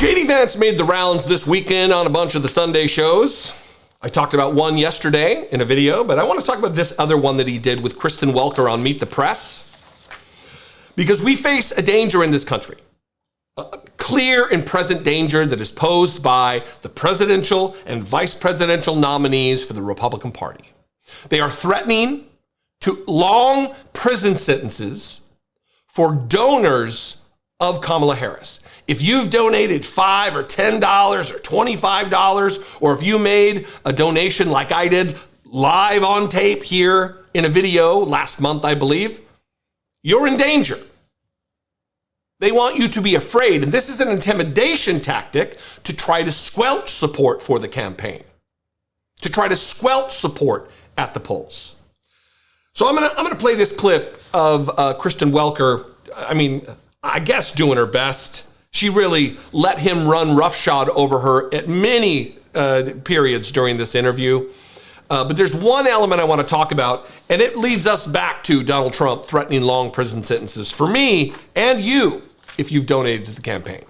JD Vance made the rounds this weekend on a bunch of the Sunday shows. I talked about one yesterday in a video, but I want to talk about this other one that he did with Kristen Welker on Meet the Press. Because we face a danger in this country, a clear and present danger that is posed by the presidential and vice presidential nominees for the Republican Party. They are threatening to long prison sentences for donors of Kamala Harris. If you've donated $5 or $10 or $25, or if you made a donation like I did live on tape here in a video last month, I believe, you're in danger. They want you to be afraid, and this is an intimidation tactic to try to squelch support for the campaign, to try to squelch support at the polls. So I'm gonna play this clip of Kristen Welker. I guess doing her best. She really let him run roughshod over her at many periods during this interview. But there's one element I want to talk about, and it leads us back to Donald Trump threatening long prison sentences for me and you if you've donated to the campaign.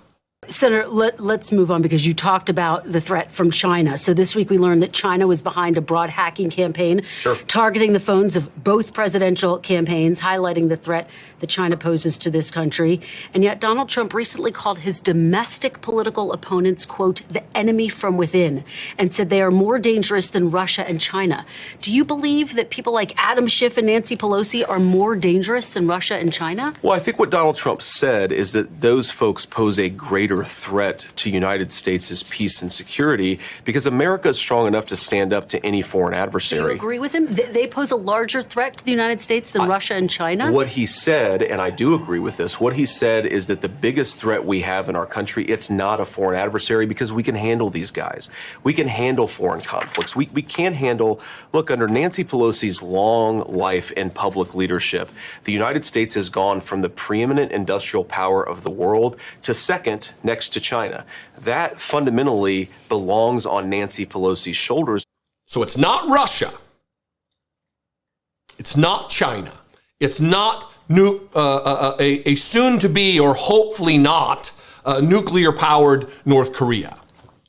Senator, let's move on, because you talked about the threat from China. So this week we learned that China was behind a broad hacking campaign targeting the phones of both presidential campaigns, highlighting the threat that China poses to this country. And yet Donald Trump recently called his domestic political opponents, quote, the enemy from within, and said they are more dangerous than Russia and China. Do you believe that people like Adam Schiff and Nancy Pelosi are more dangerous than Russia and China? Well, I think what Donald Trump said is that those folks pose a greater threat to United States' peace and security because America is strong enough to stand up to any foreign adversary. Do you agree with him? They pose a larger threat to the United States than Russia and China? What he said, and I do agree with this, what he said is that the biggest threat we have in our country, it's not a foreign adversary because we can handle these guys. We can handle foreign conflicts. We can handle, look, under Nancy Pelosi's long life in public leadership, the United States has gone from the preeminent industrial power of the world to second next to China. That fundamentally belongs on Nancy Pelosi's shoulders. So it's not Russia. It's not China. It's not a soon-to-be or hopefully not nuclear-powered North Korea.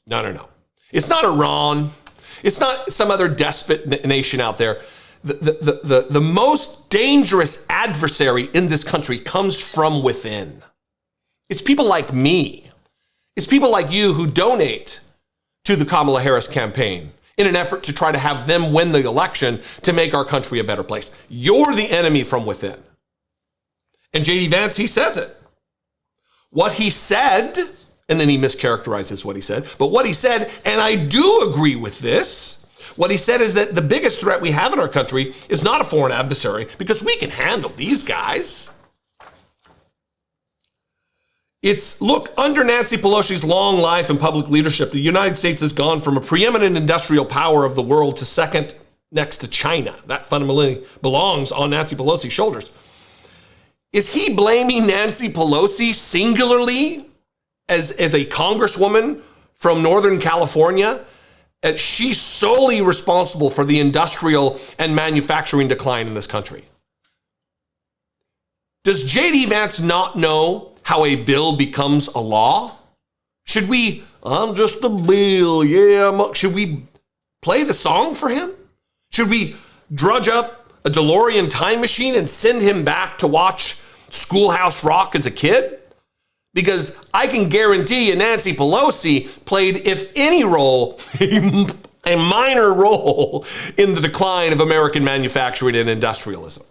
No. It's not Iran. It's not some other despot nation out there. The most dangerous adversary in this country comes from within. It's people like me. It's people like you who donate to the Kamala Harris campaign in an effort to try to have them win the election to make our country a better place. You're the enemy from within. And JD Vance, he says it. What he said, and then he mischaracterizes what he said, but what he said, and I do agree with this, what he said is that the biggest threat we have in our country is not a foreign adversary because we can handle these guys. Look, under Nancy Pelosi's long life and public leadership, the United States has gone from a preeminent industrial power of the world to second next to China. That fundamentally belongs on Nancy Pelosi's shoulders. Is he blaming Nancy Pelosi singularly as a congresswoman from Northern California? She's solely responsible for the industrial and manufacturing decline in this country. Does JD Vance not know how a bill becomes a law? Should we, I'm just a bill, should we play the song for him? Should we drudge up a DeLorean time machine and send him back to watch Schoolhouse Rock as a kid? Because I can guarantee you Nancy Pelosi played, if any role, a minor role in the decline of American manufacturing and industrialism.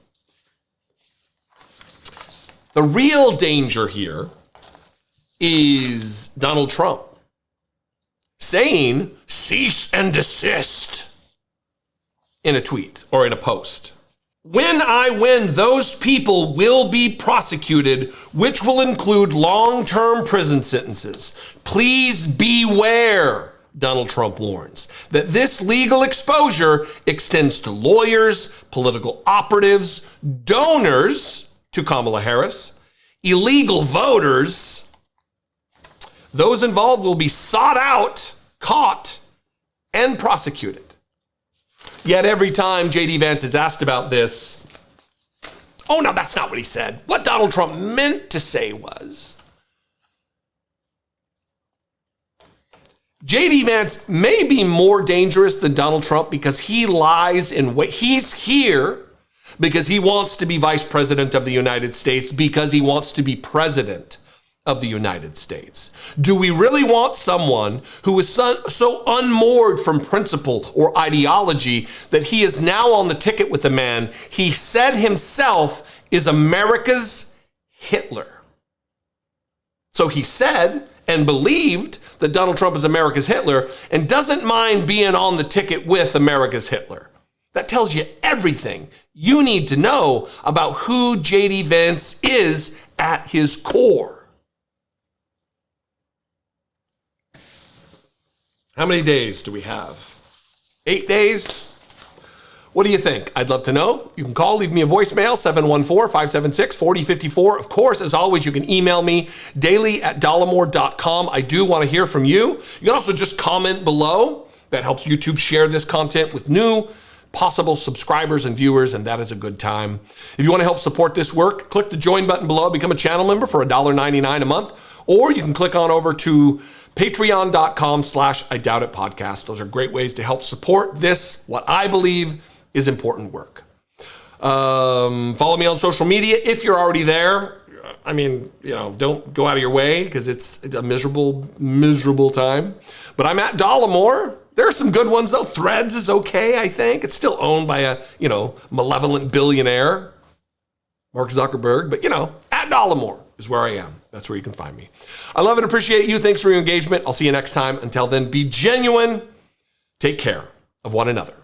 The real danger here is Donald Trump saying cease and desist in a tweet or in a post. When I win, those people will be prosecuted, which will include long-term prison sentences. Please beware, Donald Trump warns, that this legal exposure extends to lawyers, political operatives, donors to Kamala Harris, illegal voters. Those involved will be sought out, caught, and prosecuted. Yet every time JD Vance is asked about this, oh no, that's not what he said. What Donald Trump meant to say was, JD Vance may be more dangerous than Donald Trump because he lies in wait. He's here because he wants to be vice president of the United States, because he wants to be president of the United States. Do we really want someone who is so unmoored from principle or ideology that he is now on the ticket with the man he said himself is America's Hitler? So he said and believed that Donald Trump is America's Hitler and doesn't mind being on the ticket with America's Hitler. That tells you everything you need to know about who JD Vance is at his core. How many days do we have? 8 days? What do you think? I'd love to know. You can call, leave me a voicemail, 714-576-4054. Of course, as always, you can email me daily@dollemore.com. I do want to hear from you. You can also just comment below. That helps YouTube share this content with new possible subscribers and viewers, and that is a good time. If you want to help support this work, click the join button below, become a channel member for $1.99 a month, or you can click on over to patreon.com/IDoubtIt podcast. Those are great ways to help support this, what I believe is important work. Follow me on social media if you're already there. I mean, don't go out of your way because it's a miserable time. But I'm at Dollemore. There are some good ones though. Threads is okay, I think. It's still owned by a, malevolent billionaire, Mark Zuckerberg. But, at Dollemore is where I am. That's where you can find me. I love and appreciate you. Thanks for your engagement. I'll see you next time. Until then, be genuine. Take care of one another.